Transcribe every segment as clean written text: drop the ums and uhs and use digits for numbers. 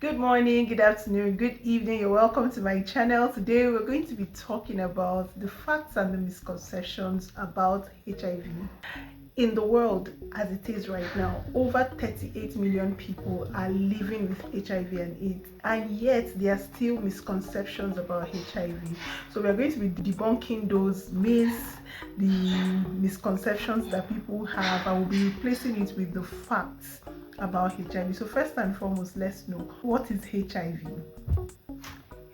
Good morning, good afternoon, good evening. You're welcome to my channel. Today we're going to be talking about the facts and the misconceptions about HIV. In the world as it is right now, over 38 million people are living with HIV and AIDS, and yet there are still misconceptions about HIV. So we're going to be debunking those myths, the misconceptions that people have, and we'll be replacing it with the facts about HIV. So first and foremost, let's know, what is HIV?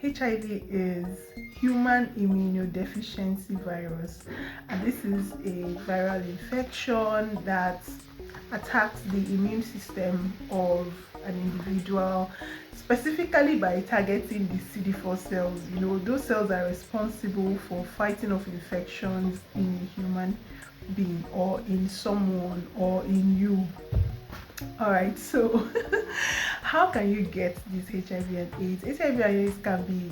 HIV is human immunodeficiency virus, and this is a viral infection that attacks the immune system of an individual, specifically by targeting the CD4 cells. Those cells are responsible for fighting off infections in a human being, or in someone, or in you. All right, so how can you get this HIV and AIDS? HIV and AIDS can be,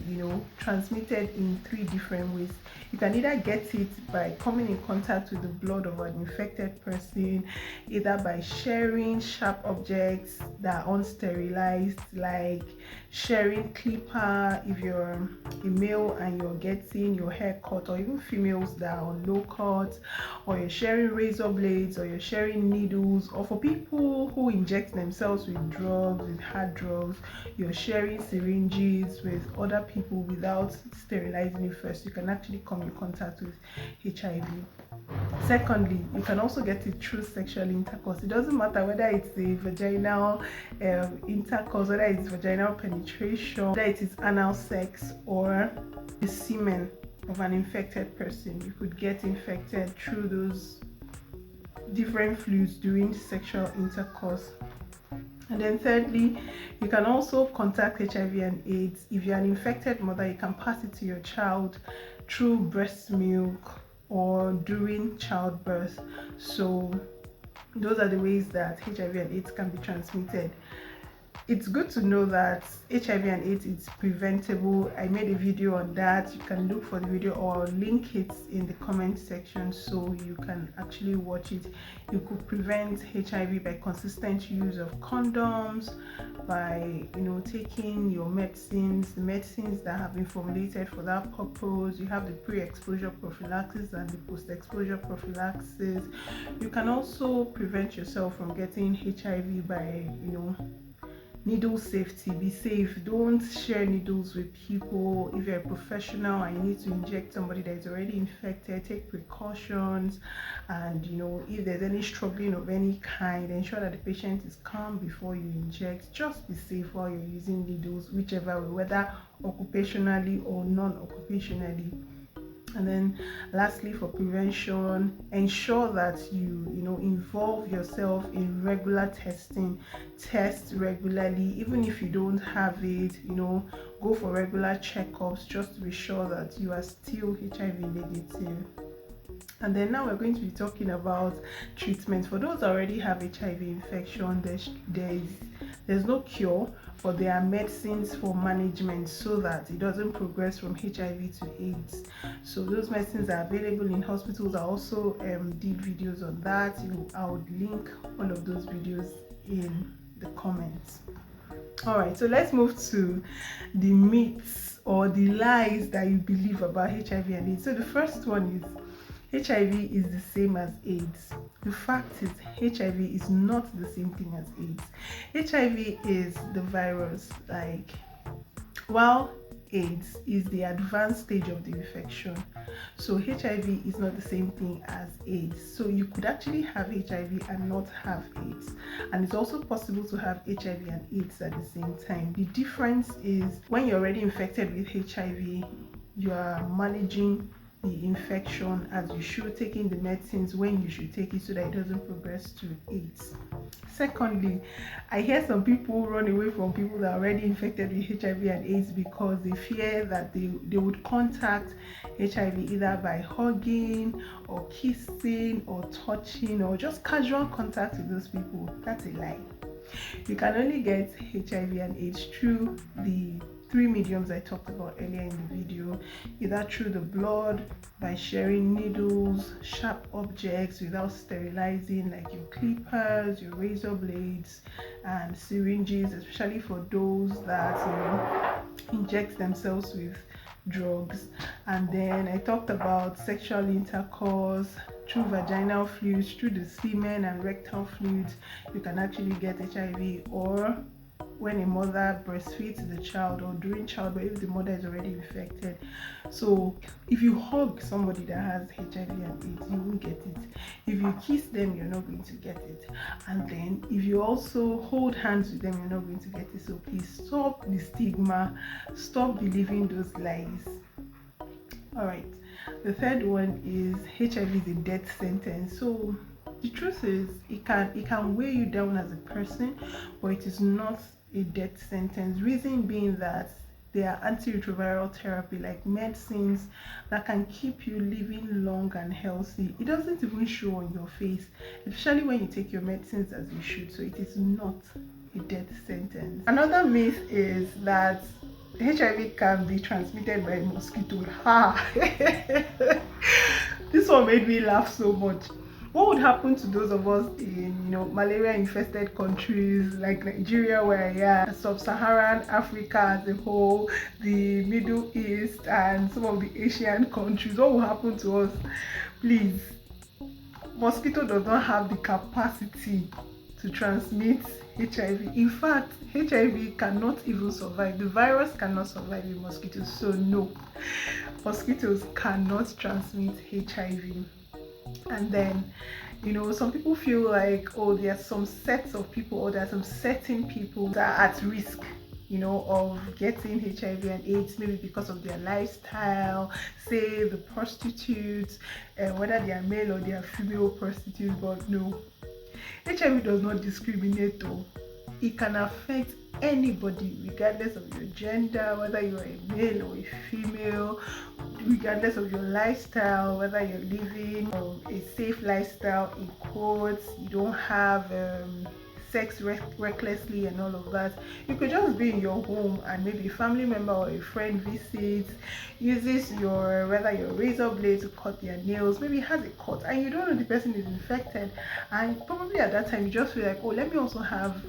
transmitted in three different ways. You can either get it by coming in contact with the blood of an infected person, either by sharing sharp objects that are unsterilized, like sharing clipper if you're a male and you're getting your hair cut, or even females that are on low cut, or you're sharing razor blades, or you're sharing needles, or for people who inject themselves with drugs, with hard drugs, you're sharing syringes with other people without sterilizing it first. You can actually come in contact with HIV. Secondly, you can also get it through sexual intercourse. It doesn't matter whether it's a vaginal intercourse, whether it's vaginal penetration, whether it is anal sex, or the semen of an infected person. You could get infected through those different fluids during sexual intercourse. And then thirdly, you can also contact HIV and AIDS. If you're an infected mother, you can pass it to your child through breast milk or during childbirth. So those are the ways that HIV and AIDS can be transmitted. It's good to know that HIV and AIDS is preventable. I made a video on that. You can look for the video, or I'll link it in the comment section so you can actually watch it. You could prevent HIV by consistent use of condoms, by taking your medicines, the medicines that have been formulated for that purpose. You have the pre-exposure prophylaxis and the post-exposure prophylaxis. You can also prevent yourself from getting HIV by needle safety. Be safe. Don't share needles with people. If you're a professional and you need to inject somebody that is already infected, take precautions. And if there's any struggling of any kind, ensure that the patient is calm before you inject. Just be safe while you're using needles, whichever way, whether occupationally or non-occupationally. And then lastly, for prevention, ensure that you involve yourself in regular testing. Test regularly. Even if you don't have it, go for regular checkups just to be sure that you are still HIV negative. And then now we're going to be talking about treatment. For those that already have HIV infection, there's no cure, but there are medicines for management so that it doesn't progress from HIV to AIDS. So those medicines are available in hospitals. I also did videos on that. I would link all of those videos in the comments. All right, so let's move to the myths or the lies that you believe about HIV and AIDS. So the first one is HIV is the same as AIDS. The fact is, HIV is not the same thing as AIDS. HIV is the virus, while AIDS is the advanced stage of the infection. So HIV is not the same thing as AIDS. So you could actually have HIV and not have AIDS. And it's also possible to have HIV and AIDS at the same time. The difference is, when you're already infected with HIV, you are managing the infection as you should, taking the medicines when you should take it so that it doesn't progress to AIDS. Secondly, I hear some people run away from people that are already infected with HIV and AIDS because they fear that they would contact HIV either by hugging or kissing or touching or just casual contact with those people. That's a lie. You can only get HIV and AIDS through the three mediums I talked about earlier in the video, either through the blood, by sharing needles, sharp objects without sterilizing, like your clippers, your razor blades, and syringes, especially for those that inject themselves with drugs. And then I talked about sexual intercourse through vaginal fluids, through the semen and rectal fluids. You can actually get HIV, or when a mother breastfeeds the child, or during childbirth if the mother is already infected. So if you hug somebody that has HIV and AIDS, you won't get it. If you kiss them, you're not going to get it. And then if you also hold hands with them, you're not going to get it. So please stop the stigma, stop believing those lies. All right, the third one is HIV is a death sentence. So the truth is, it can weigh you down as a person, but it is not a death sentence. Reason being that there are antiretroviral therapy, like medicines that can keep you living long and healthy. It doesn't even show on your face, especially when you take your medicines as you should. So it is not a death sentence. Another myth is that HIV can be transmitted by mosquito. Ha! This one made me laugh so much. What would happen to those of us in malaria infested countries like Nigeria, where I am, sub-Saharan Africa as a whole, the Middle East, and some of the Asian countries? What will happen to us? Please, mosquito does not have the capacity to transmit HIV. In fact, HIV cannot even survive. The virus cannot survive in mosquitoes. So no, mosquitoes cannot transmit HIV. And then some people feel like, oh, there are some sets of people, or there are some certain people that are at risk of getting HIV and AIDS, maybe because of their lifestyle, say the prostitutes, whether they are male or they are female prostitutes. But no, HIV does not discriminate though. It can affect anybody regardless of your gender, whether you are a male or a female, regardless of your lifestyle, whether you're living a safe lifestyle, in quotes, you don't have sex recklessly and all of that. You could just be in your home and maybe a family member or a friend visits, uses whether your razor blade to cut their nails, maybe has a cut and you don't know the person is infected, and probably at that time you just feel like, oh, let me also have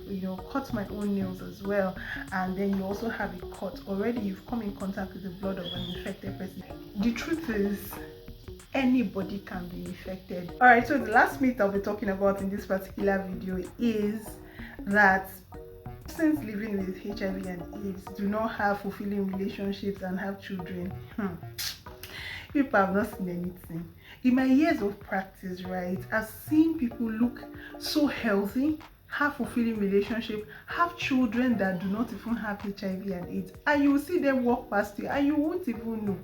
cut my own nails as well, and then you also have a cut. Already you've come in contact with the blood of an infected person. The truth is, anybody can be infected. All right, so the last myth I'll be talking about in this particular video is that persons living with HIV and AIDS do not have fulfilling relationships and have children. People have not seen anything. In my years of practice, right, I've seen people look so healthy, have fulfilling relationship, have children that do not even have HIV and AIDS, and you will see them walk past you and you won't even know.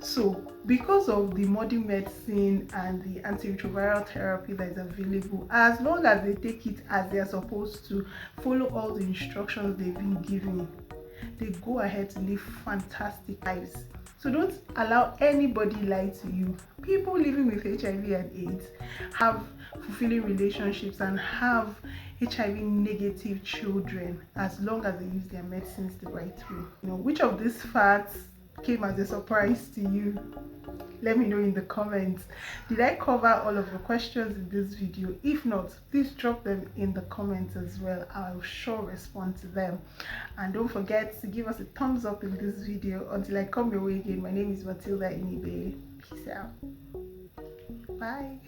So because of the modern medicine and the antiretroviral therapy that is available, as long as they take it as they are supposed to, follow all the instructions they've been given, they go ahead to live fantastic lives. So don't allow anybody lie to you. People living with HIV and AIDS have fulfilling relationships and have HIV negative children as long as they use their medicines the right way. Which of these facts came as a surprise to you? Let me know in the comments. Did I cover all of the questions in this video? If not, please drop them in the comments as well. I'll sure respond to them. And don't forget to give us a thumbs up in this video. Until I come your way again, my name is Matilda Inibe. Peace out. Bye.